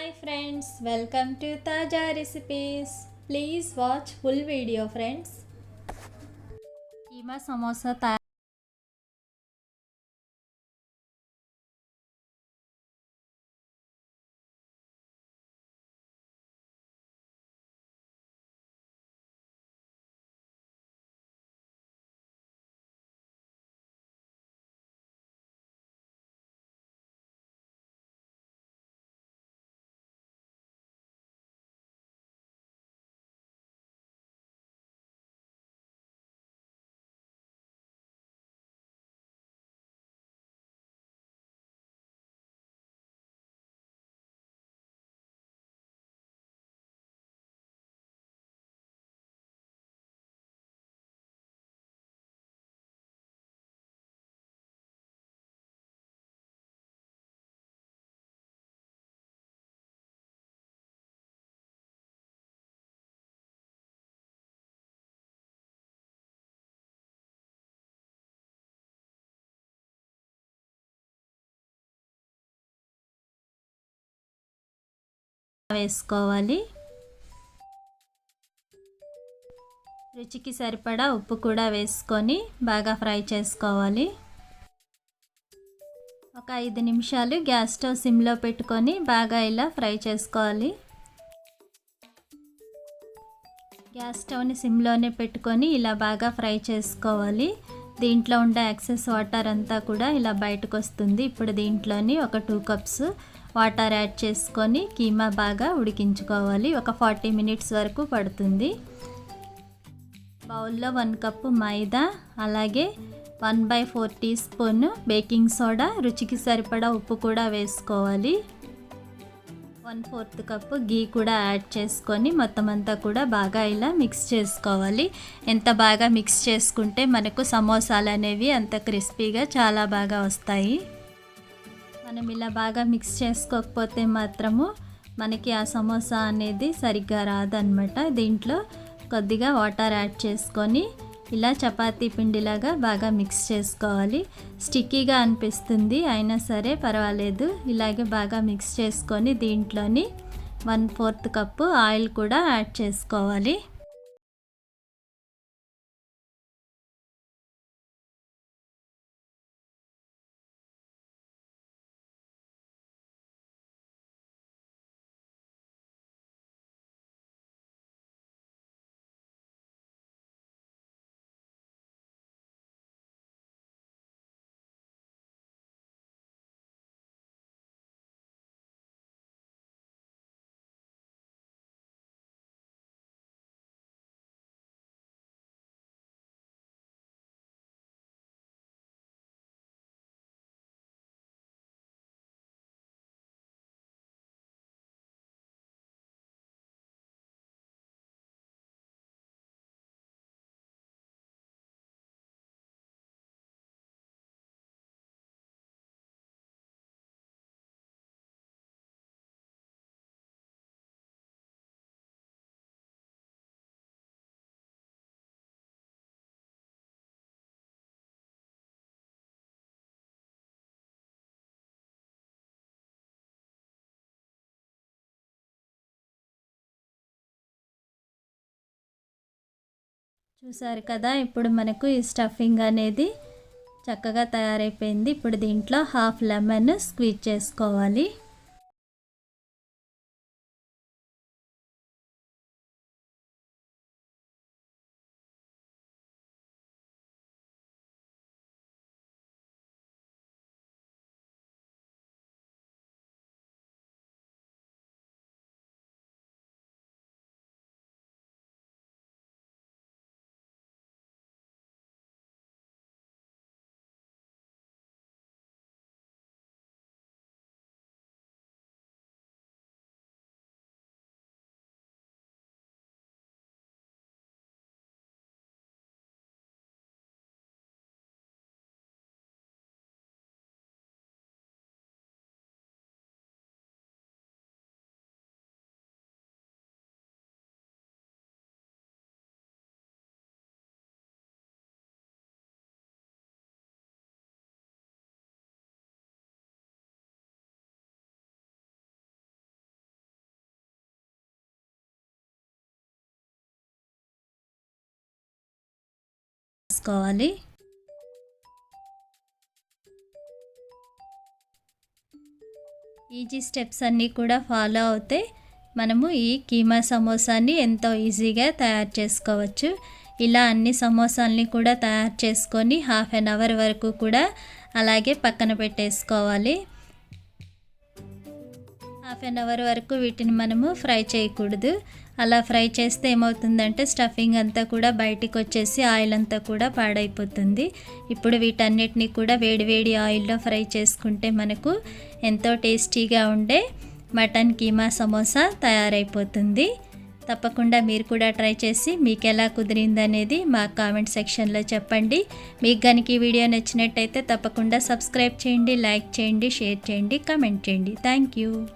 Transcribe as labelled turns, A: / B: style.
A: Hi friends, welcome to Taja Recipes. Please watch full video friends. Keema samosa వేసుకోవాలి. రుచికి సరిపడా ఉప్పు కూడా వేసుకొని బాగా ఫ్రై చేసుకోవాలి. ఒక 5 నిమిషాలు గ్యాస్ స్టవ్ సిమ్లో పెట్టుకొని బాగా ఇలా ఫ్రై చేసుకోవాలి. గ్యాస్ స్టవ్ని సిమ్లోనే పెట్టుకొని ఇలా బాగా ఫ్రై చేసుకోవాలి. దీంట్లో ఉండే ఎక్సెస్ వాటర్ అంతా కూడా ఇలా బయటకు వస్తుంది. ఇప్పుడు దీంట్లోని ఒక 2 కప్స్ వాటర్ యాడ్ చేసుకొని కీమా బాగా ఉడికించుకోవాలి. ఒక 40 మినిట్స్ వరకు పడుతుంది. బౌల్లో 1 కప్పు మైదా, అలాగే 1/4 టీ స్పూన్ బేకింగ్ సోడా, రుచికి సరిపడా ఉప్పు కూడా వేసుకోవాలి. 1/4 కప్పు గీ కూడా యాడ్ చేసుకొని మొత్తం అంతా కూడా బాగా ఇలా మిక్స్ చేసుకోవాలి. ఎంత బాగా మిక్స్ చేసుకుంటే మనకు సమోసాలు అనేవి అంత క్రిస్పీగా చాలా బాగా వస్తాయి. మనం ఇలా బాగా మిక్స్ చేసుకోకపోతే మాత్రము మనకి ఆ సమోసా అనేది సరిగ్గా రాదన్నమాట. దీంట్లో కొద్దిగా వాటర్ యాడ్ చేసుకొని ఇలా చపాతీ పిండిలాగా బాగా మిక్స్ చేసుకోవాలి. స్టిక్కీగా అనిపిస్తుంది, అయినా సరే పర్వాలేదు. ఇలాగే బాగా మిక్స్ చేసుకొని దీంట్లోని 1/4 కప్పు ఆయిల్ కూడా యాడ్ చేసుకోవాలి. చూసారు కదా, ఇప్పుడు మనకు ఈ స్టఫింగ్ అనేది చక్కగా తయారైపోయింది. ఇప్పుడు దీంట్లో హాఫ్ లెమన్ స్క్వీజ్ చేసుకోవాలి. చేసుకోవాలి. ఈజీ స్టెప్స్ అన్నీ కూడా ఫాలో అవుతే మనము ఈ కీమా సమోసాని ఎంతో ఈజీగా తయారు చేసుకోవచ్చు. ఇలా అన్ని సమోసాలని కూడా తయారు చేసుకొని 1/2 అవర్ వరకు కూడా అలాగే పక్కన పెట్టేసుకోవాలి. 1/2 అవర్ వరకు వీటిని మనము ఫ్రై చేయకూడదు. అలా ఫ్రై చేస్తే ఏమవుతుందంటే స్టఫింగ్ అంతా కూడా బయటికి వచ్చేసి ఆయిల్ అంతా కూడా పాడైపోతుంది. ఇప్పుడు వీటన్నిటిని కూడా వేడివేడి ఆయిల్లో ఫ్రై చేసుకుంటే మనకు ఎంతో టేస్టీగా ఉండే మటన్ కీమా సమోసా తయారైపోతుంది. తప్పకుండా మీరు కూడా ట్రై చేసి మీకు ఎలా కుదిరిందనేది మా కామెంట్ సెక్షన్లో చెప్పండి. మీకు కనుక ఈ వీడియో నచ్చినట్టయితే తప్పకుండా సబ్స్క్రైబ్ చేయండి, లైక్ చేయండి, షేర్ చేయండి, కామెంట్ చేయండి. Thank you.